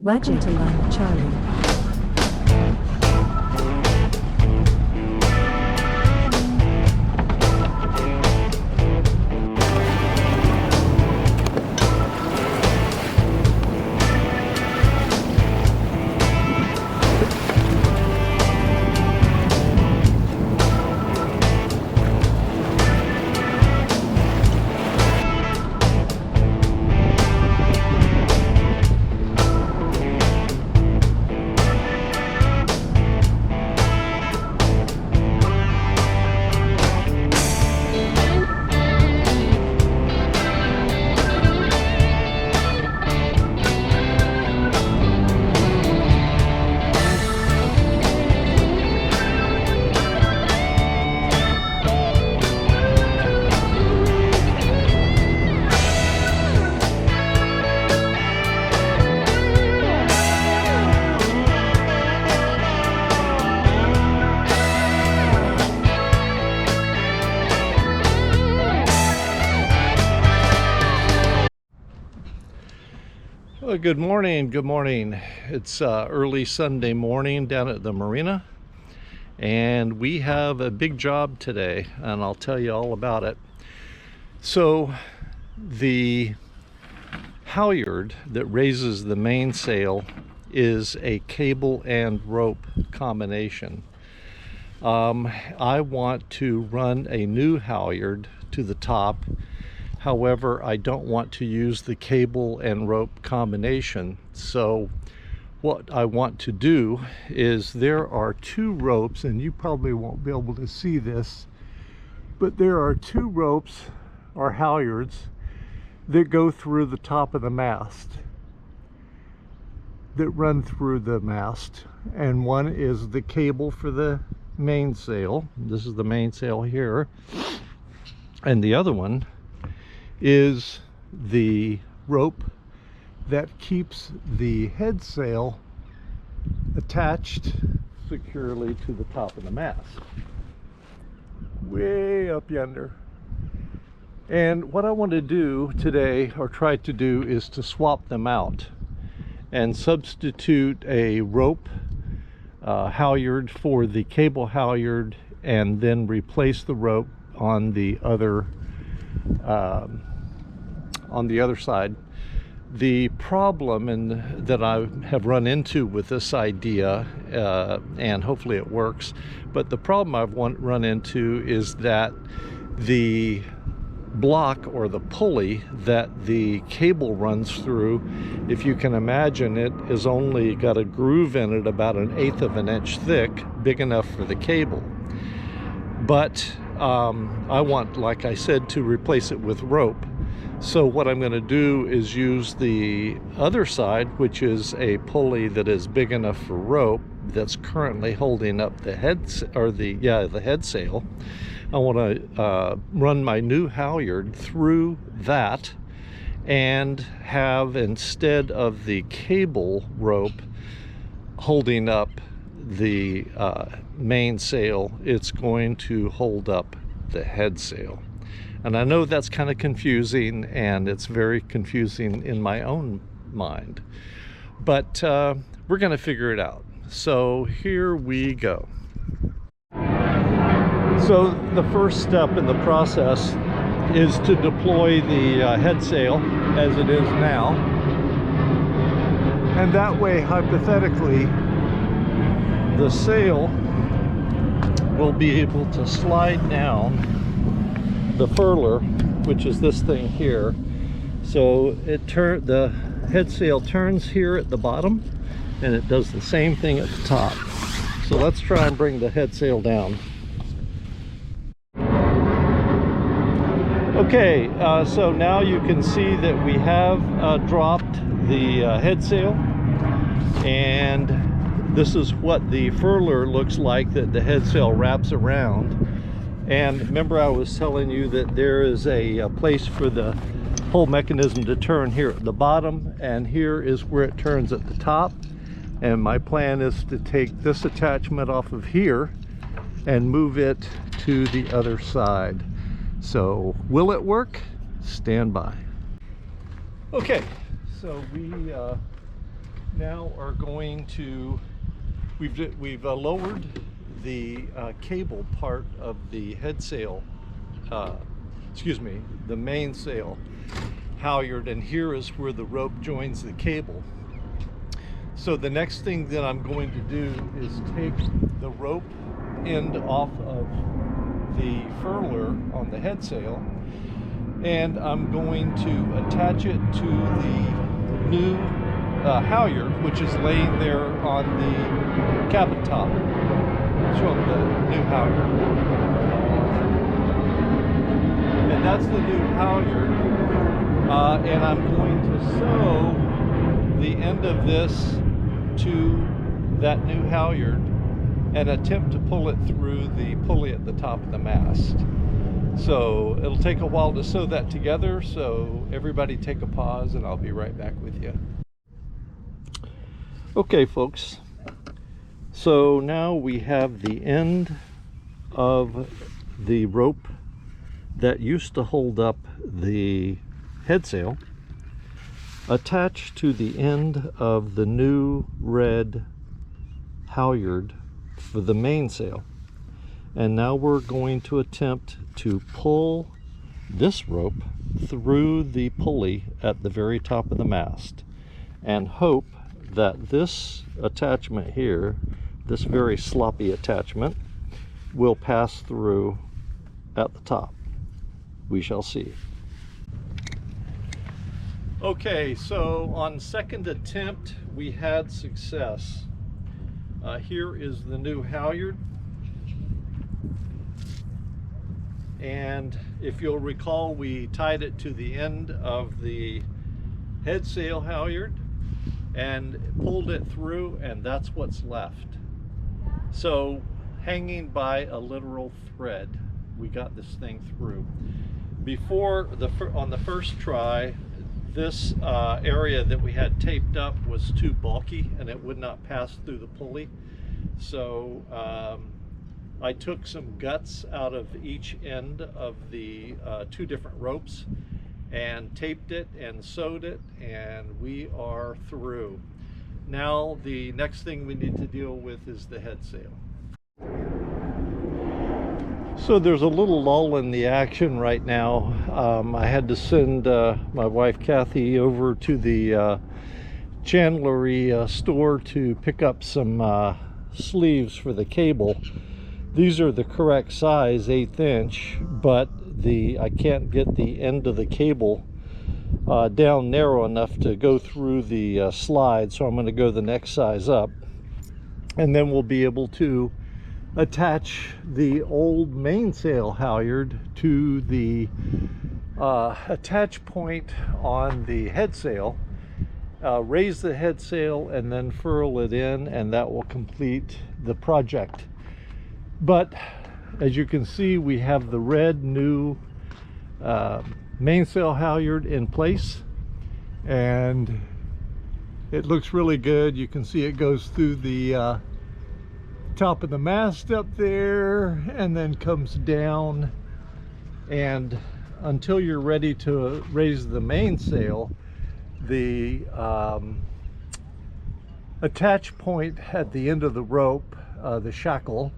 Roger to line Charlie. Well, good morning. Good morning. It's early Sunday morning down at the marina, and we have a big job today, and I'll tell you all about it. So the halyard that raises the mainsail is a cable and rope combination. I want to run a new halyard to the top. However, I don't want to use the cable and rope combination. So what I want to do is, there are two ropes, and you probably won't be able to see this, but there are two ropes or halyards that go through the top of the mast, that run through the mast. And one is the cable for the mainsail. This is the mainsail here. And the other one is the rope that keeps the head sail attached securely to the top of the mast, way up yonder. And what I want to do today, or try to do, is to swap them out and substitute a rope halyard for the cable halyard, and then replace the rope on the other side. The problem that I have run into with this idea, and hopefully it works, but the problem I've run into is that the block, or the pulley that the cable runs through, if you can imagine, it has only got a groove in it about 1/8 of an inch thick, big enough for the cable. But I want, like I said, to replace it with rope. So what I'm going to do is use the other side, which is a pulley that is big enough for rope, that's currently holding up the head, or the head sail. I want to run my new halyard through that, and have, instead of the cable rope holding up the mainsail, it's going to hold up the head sail. And I know that's kind of confusing, and it's very confusing in my own mind, but we're going to figure it out. So here we go. So the first step in the process is to deploy the head sail as it is now, and that way, hypothetically, the sail will be able to slide down the furler, which is this thing here. So the head sail turns here at the bottom, and it does the same thing at the top. So let's try and bring the head sail down. Okay, so now you can see that we have dropped the head sail, and this is what the furler looks like that the head sail wraps around. And remember, I was telling you that there is a place for the whole mechanism to turn here at the bottom, and here is where it turns at the top. And my plan is to take this attachment off of here and move it to the other side. So will it work? Stand by. Okay, so we now are going to, we've lowered the cable part of the head sail, the mainsail halyard, and here is where the rope joins the cable. So the next thing that I'm going to do is take the rope end off of the furler on the head sail, and I'm going to attach it to the new halyard, which is laying there on the cabin top. Show them the new halyard. And that's the new halyard. And I'm going to sew the end of this to that new halyard and attempt to pull it through the pulley at the top of the mast. So it'll take a while to sew that together, so everybody take a pause and I'll be right back with you. Okay folks, so now we have the end of the rope that used to hold up the head sail attached to the end of the new red halyard for the mainsail. And now we're going to attempt to pull this rope through the pulley at the very top of the mast and hope that this attachment here, this very sloppy attachment, will pass through at the top. We shall see. Okay, so on second attempt we had success. Here is the new halyard, and if you'll recall, we tied it to the end of the head sail halyard and pulled it through, and that's what's left. So hanging by a literal thread, we got this thing through. Before on the first try, this area that we had taped up was too bulky and it would not pass through the pulley. So I took some guts out of each end of the two different ropes and taped it and sewed it, and we are through. Now the next thing we need to deal with is the head sail. So there's a little lull in the action right now. I had to send my wife Kathy over to the chandlery store to pick up some sleeves for the cable. These are the correct size, 1/8 inch, but I can't get the end of the cable down narrow enough to go through the slide, so I'm going to go the next size up, and then we'll be able to attach the old mainsail halyard to the attach point on the head sail, raise the head sail, and then furl it in, and that will complete the project. But as you can see, we have the red new mainsail halyard in place, and it looks really good. You can see it goes through the top of the mast up there and then comes down, and until you're ready to raise the mainsail, the attach point at the end of the rope, the shackle,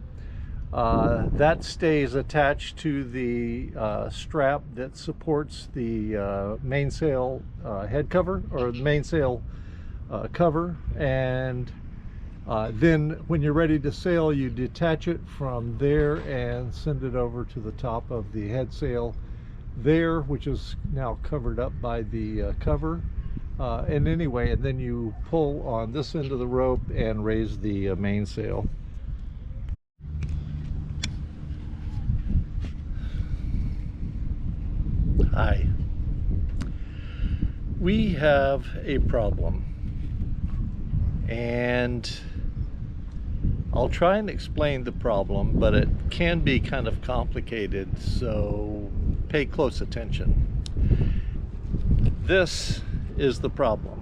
that stays attached to the strap that supports the mainsail head cover, or the mainsail cover, and then when you're ready to sail, you detach it from there and send it over to the top of the head sail there, which is now covered up by the cover. And then you pull on this end of the rope and raise the mainsail. Hi. We have a problem, and I'll try and explain the problem, but it can be kind of complicated, so pay close attention. This is the problem.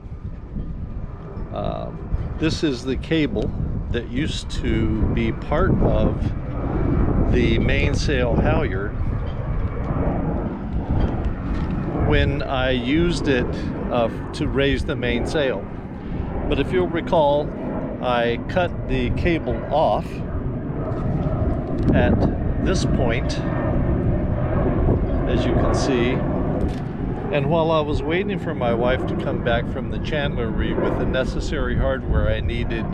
This is the cable that used to be part of the mainsail halyard when I used it to raise the mainsail. But if you'll recall, I cut the cable off at this point, as you can see. And while I was waiting for my wife to come back from the chandlery with the necessary hardware I needed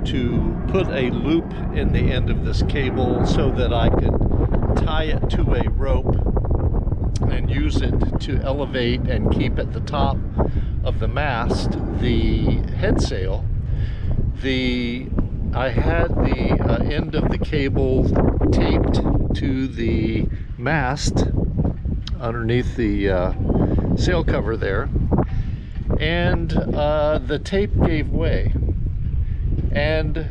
to put a loop in the end of this cable so that I could tie it to a rope and use it to elevate and keep at the top of the mast the head sail, I had the end of the cable taped to the mast underneath the sail cover there, and the tape gave way, and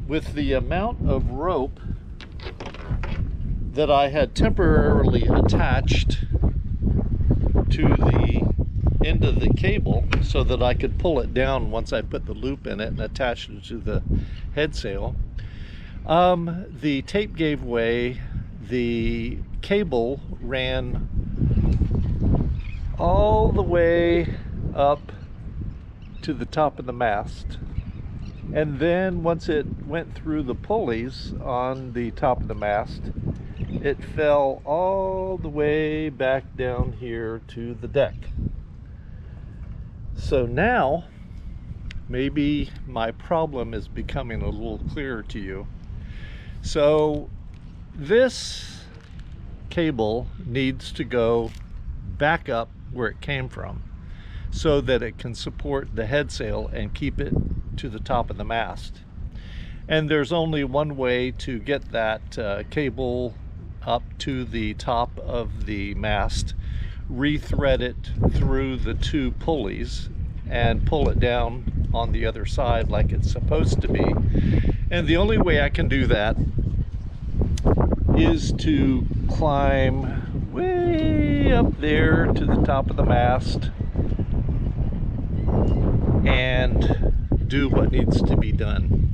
with the amount of rope that I had temporarily attached to the end of the cable so that I could pull it down once I put the loop in it and attached it to the head sail, the tape gave way. The cable ran all the way up to the top of the mast, and then once it went through the pulleys on the top of the mast, it fell all the way back down here to the deck. So now maybe my problem is becoming a little clearer to you. So this cable needs to go back up where it came from so that it can support the head sail and keep it to the top of the mast. And there's only one way to get that cable up to the top of the mast, rethread it through the two pulleys and pull it down on the other side like it's supposed to be. And the only way I can do that is to climb way up there to the top of the mast and do what needs to be done.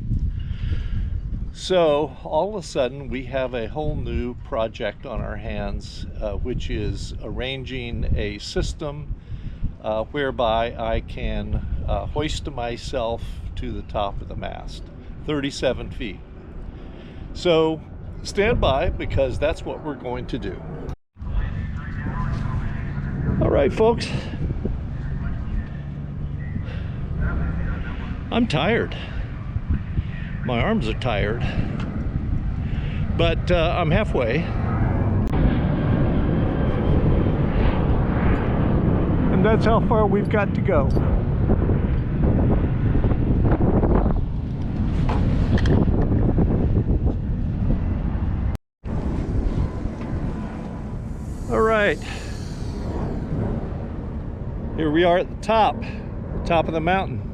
So all of a sudden we have a whole new project on our hands, which is arranging a system whereby I can hoist myself to the top of the mast, 37 feet. So stand by, because that's what we're going to do. All right, folks, I'm tired. My arms are tired, but I'm halfway. And that's how far we've got to go. All right, here we are at the top of the mountain.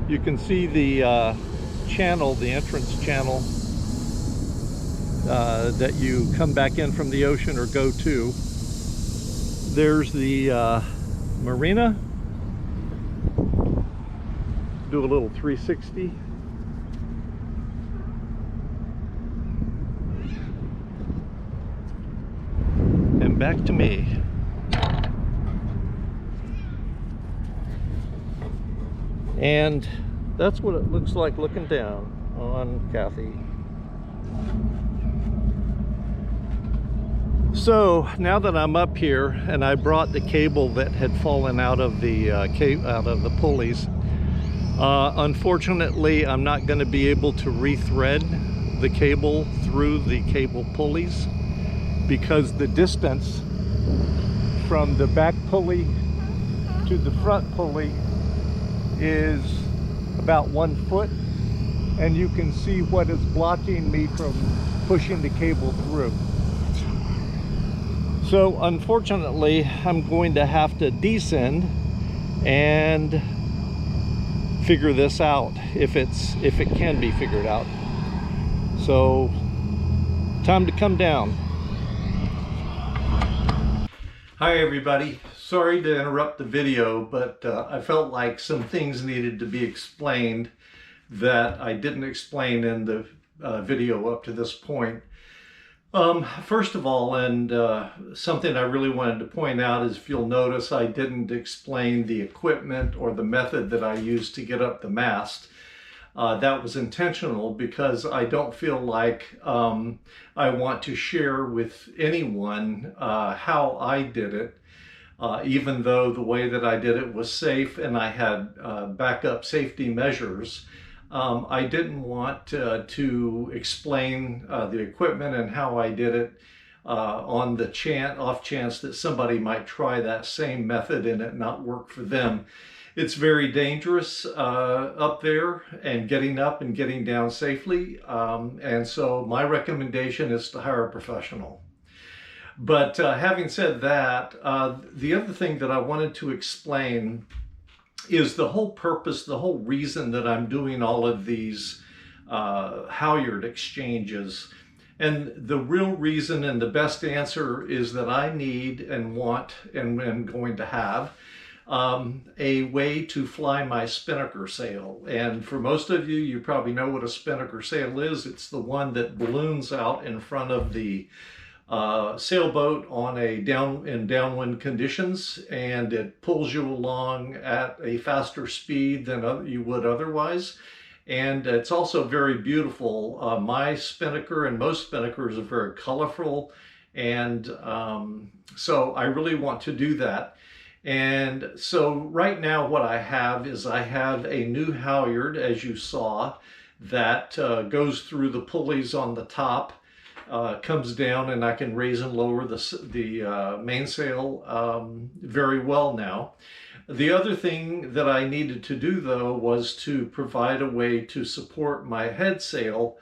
You can see the channel, the entrance channel that you come back in from the ocean or go to. There's the marina. Do a little 360. And back to me. And that's what it looks like looking down on Kathy. So now that I'm up here and I brought the cable that had fallen out of the pulleys, unfortunately I'm not going to be able to rethread the cable through the cable pulleys, because the distance from the back pulley to the front pulley is about 1 foot, and you can see what is blocking me from pushing the cable through. So unfortunately I'm going to have to descend and figure this out, if it can be figured out. So time to come down. Hi everybody, sorry to interrupt the video, but I felt like some things needed to be explained that I didn't explain in the video up to this point. First of all, and something I really wanted to point out is, if you'll notice, I didn't explain the equipment or the method that I used to get up the mast. That was intentional because I don't feel like I want to share with anyone how I did it, even though the way that I did it was safe and I had backup safety measures. I didn't want to explain the equipment and how I did it on the off chance that somebody might try that same method and it not work for them. It's very dangerous up there, and getting up and getting down safely. And so my recommendation is to hire a professional. But having said that, the other thing that I wanted to explain is the whole purpose, the whole reason that I'm doing all of these halyard exchanges. And the real reason and the best answer is that I need and want and am going to have a way to fly my spinnaker sail. And for most of you, you probably know what a spinnaker sail is. It's the one that balloons out in front of the sailboat on a downwind conditions, and it pulls you along at a faster speed than you would otherwise. And it's also very beautiful. My spinnaker and most spinnakers are very colorful, and so I really want to do that. And so right now what I have is I have a new halyard, as you saw, that goes through the pulleys on the top, comes down, and I can raise and lower the mainsail very well now. The other thing that I needed to do, though, was to provide a way to support my head sail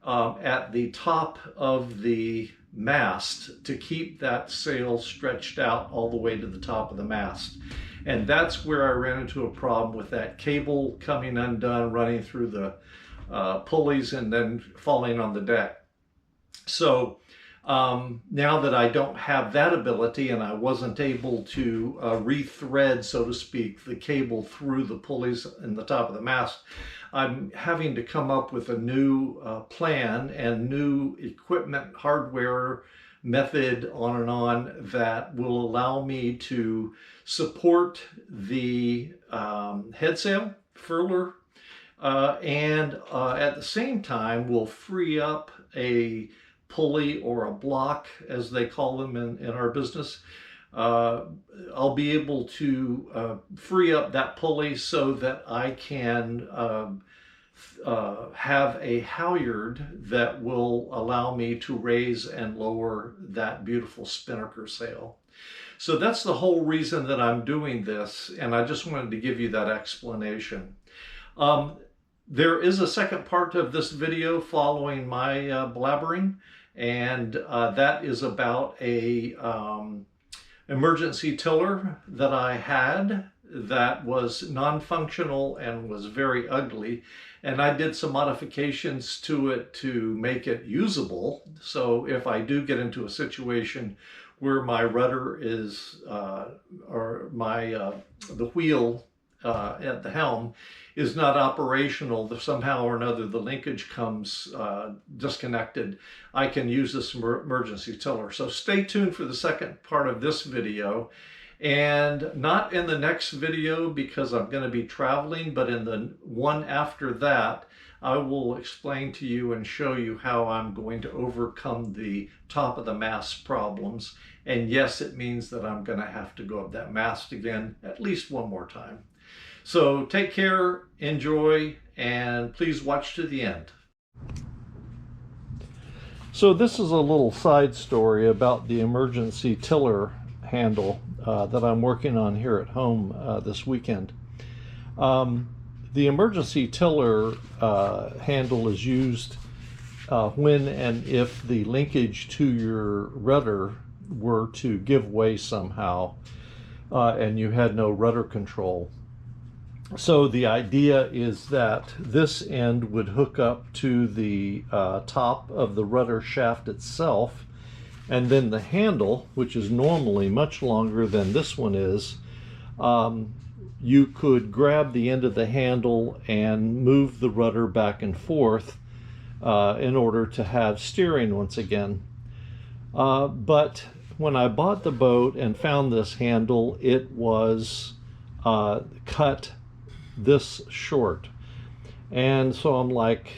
at the top of the mast to keep that sail stretched out all the way to the top of the mast. And that's where I ran into a problem with that cable coming undone, running through the pulleys and then falling on the deck. So now that I don't have that ability, and I wasn't able to rethread, so to speak, the cable through the pulleys in the top of the mast, I'm having to come up with a new plan and new equipment, hardware, method, on and on, that will allow me to support the head sail, furler, and at the same time will free up a pulley or a block, as they call them in our business. I'll be able to free up that pulley so that I can have a halyard that will allow me to raise and lower that beautiful spinnaker sail. So that's the whole reason that I'm doing this, and I just wanted to give you that explanation. There is a second part of this video following my blabbering, and that is about a emergency tiller that I had that was non-functional and was very ugly, and I did some modifications to it to make it usable. So if I do get into a situation where my rudder is or my the wheel at the helm is not operational, somehow or another the linkage comes disconnected, I can use this emergency tiller. So stay tuned for the second part of this video, and not in the next video because I'm going to be traveling, but in the one after that I will explain to you and show you how I'm going to overcome the top of the mast problems. And yes, it means that I'm going to have to go up that mast again at least one more time. So take care, enjoy, and please watch to the end. So this is a little side story about the emergency tiller handle that I'm working on here at home this weekend. The emergency tiller handle is used when and if the linkage to your rudder were to give way somehow and you had no rudder control. So the idea is that this end would hook up to the top of the rudder shaft itself, and then the handle, which is normally much longer than this one is, you could grab the end of the handle and move the rudder back and forth in order to have steering once again. But when I bought the boat and found this handle, it was cut this short. And so I'm like,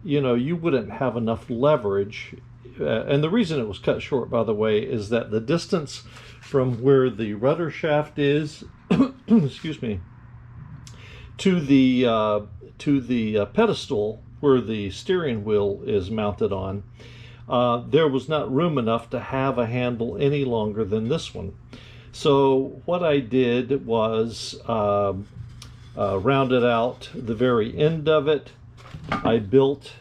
you know, you wouldn't have enough leverage. And the reason it was cut short, by the way, is that the distance from where the rudder shaft is, excuse me, to the pedestal where the steering wheel is mounted on, there was not room enough to have a handle any longer than this one. So what I did was rounded out the very end of it. I built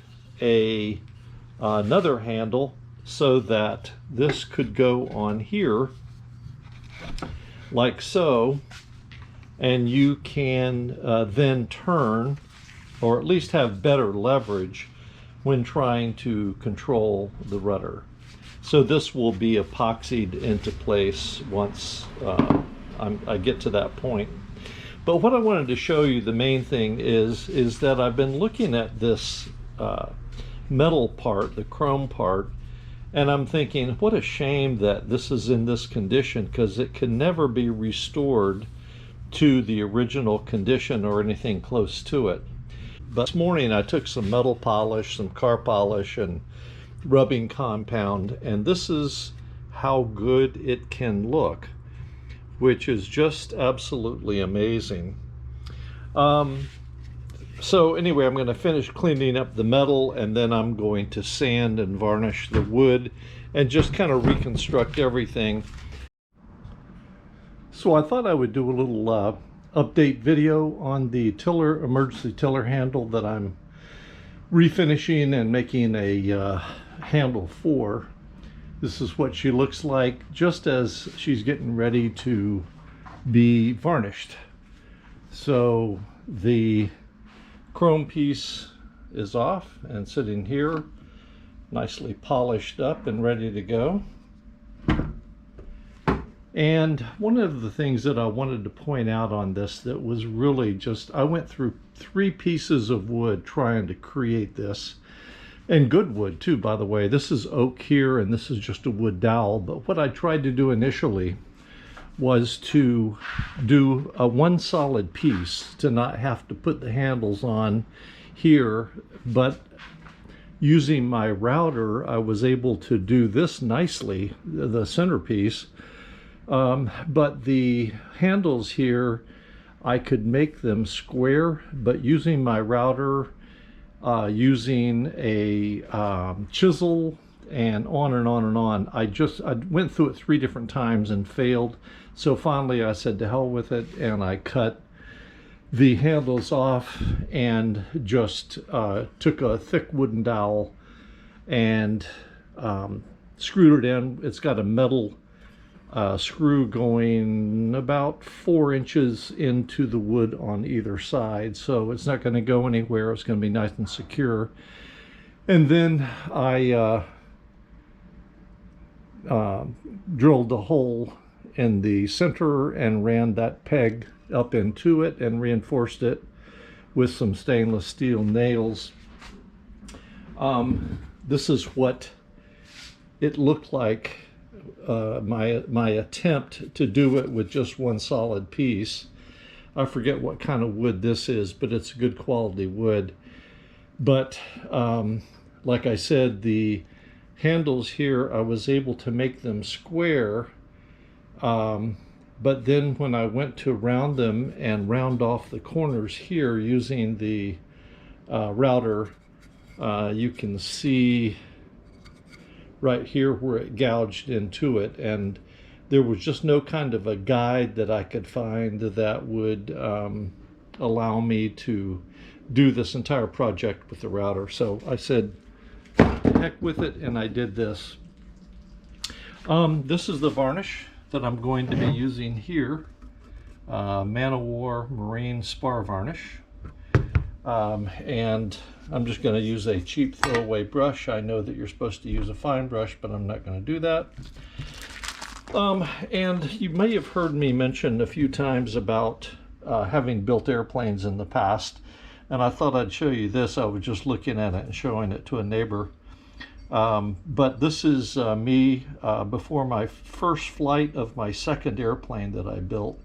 another handle so that this could go on here like so, and you can then turn, or at least have better leverage when trying to control the rudder. So this will be epoxied into place once I get to that point. But what I wanted to show you, the main thing is that I've been looking at this metal part, the chrome part, and I'm thinking, what a shame that this is in this condition, because it can never be restored to the original condition or anything close to it. But this morning I took some metal polish, some car polish, and rubbing compound, and this is how good it can look, which is just absolutely amazing. So anyway, I'm going to finish cleaning up the metal, and then I'm going to sand and varnish the wood and just kind of reconstruct everything. So I thought I would do a little update video on the tiller, emergency tiller handle that I'm refinishing and making a handle for. This is what she looks like just as she's getting ready to be varnished. So the chrome piece is off and sitting here, nicely polished up and ready to go. And one of the things that I wanted to point out on this that was really just, I went through 3 pieces of wood trying to create this. And good wood too, by the way. This is oak here, and this is just a wood dowel. But what I tried to do initially was to do a one solid piece, to not have to put the handles on here. But using my router, I was able to do this nicely, the centerpiece. But the handles here, I could make them square, but using my router, using a chisel, and on and on and on, I went through it 3 different times and failed. So finally I said to hell with it, and I cut the handles off and just took a thick wooden dowel and screwed it in. It's got a metal screw going about 4 inches into the wood on either side, so it's not going to go anywhere. It's going to be nice and secure. And then I drilled a hole in the center and ran that peg up into it and reinforced it with some stainless steel nails. This is what it looked like, my attempt to do it with just one solid piece. I forget what kind of wood this is, but it's good quality wood. But like I said, the handles here, I was able to make them square, but then when I went to round them and round off the corners here using the router, you can see right here where it gouged into it, and there was just no kind of a guide that I could find that would allow me to do this entire project with the router. So I said, heck with it, and I did this. This is the varnish that I'm going to be using here, Man O' War Marine Spar Varnish. And I'm just going to use a cheap throwaway brush. I know that you're supposed to use a fine brush, but I'm not going to do that. And you may have heard me mention a few times about having built airplanes in the past, and I thought I'd show you this. I was just looking at it and showing it to a neighbor. But this is me before my first flight of my second airplane that I built.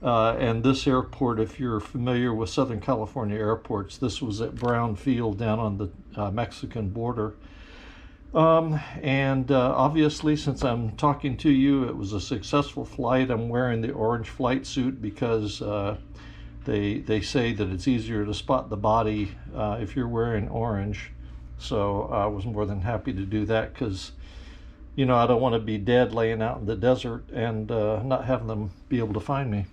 And this airport, if you're familiar with Southern California airports, this was at Brown Field down on the Mexican border. Obviously, since I'm talking to you, it was a successful flight. I'm wearing the orange flight suit because they say that it's easier to spot the body if you're wearing orange. So I was more than happy to do that because, you know, I don't want to be dead laying out in the desert and not having them be able to find me.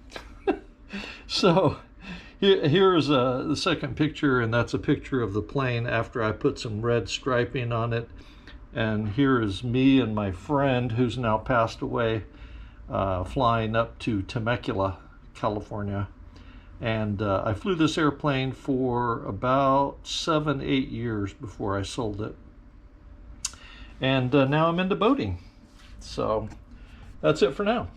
So here's the second picture, and that's a picture of the plane after I put some red striping on it. And here is me and my friend, who's now passed away, flying up to Temecula, California. And I flew this airplane for about 7-8 years before I sold it. And now I'm into boating. So that's it for now.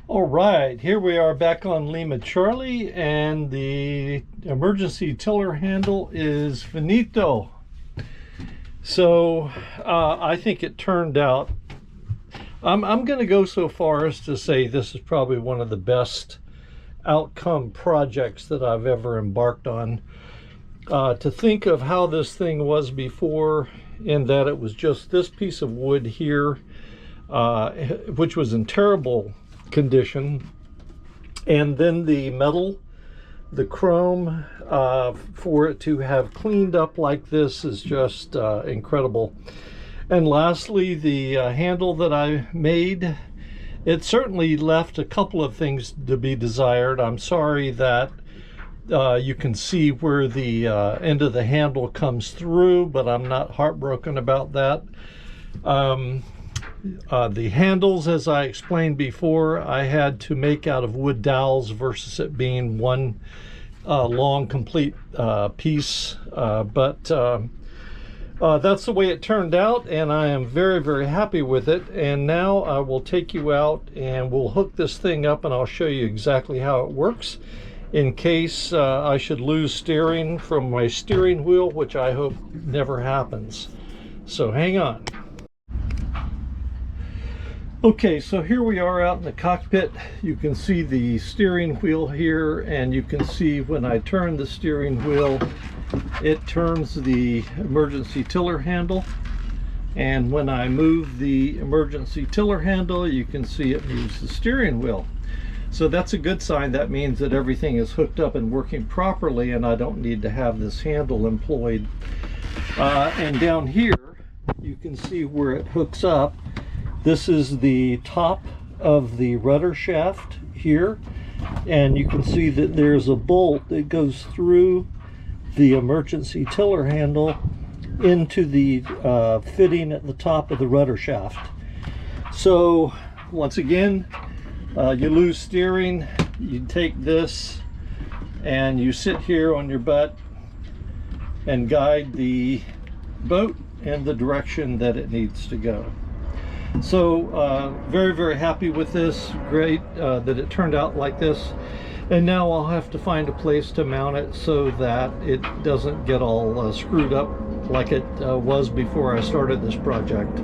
All right, here we are back on Lima Charlie, and the emergency tiller handle is finito. So I think it turned out, I'm going to go so far as to say this is probably one of the best outcome projects that I've ever embarked on. To think of how this thing was before, in that it was just this piece of wood here, which was in terrible condition, and then the metal, the chrome, for it to have cleaned up like this is just incredible. And lastly, the handle that I made, it certainly left a couple of things to be desired. I'm sorry that you can see where the end of the handle comes through, but I'm not heartbroken about that. The handles, as I explained before, I had to make out of wood dowels versus it being one long complete piece, but that's the way it turned out, and I am very happy with it. And now I will take you out and we'll hook this thing up, and I'll show you exactly how it works in case I should lose steering from my steering wheel, which I hope never happens. So hang on. Okay, so here we are out in the cockpit. You can see the steering wheel here, and you can see when I turn the steering wheel, it turns the emergency tiller handle. And when I move the emergency tiller handle, you can see it moves the steering wheel. So that's a good sign. That means that everything is hooked up and working properly, and I don't need to have this handle employed. And down here, you can see where it hooks up. This is the top of the rudder shaft here, and you can see that there's a bolt that goes through the emergency tiller handle into the fitting at the top of the rudder shaft. So once again, you lose steering, you take this and you sit here on your butt and guide the boat in the direction that it needs to go. So very happy with this. Great that it turned out like this. And now I'll have to find a place to mount it so that it doesn't get all screwed up like it was before I started this project.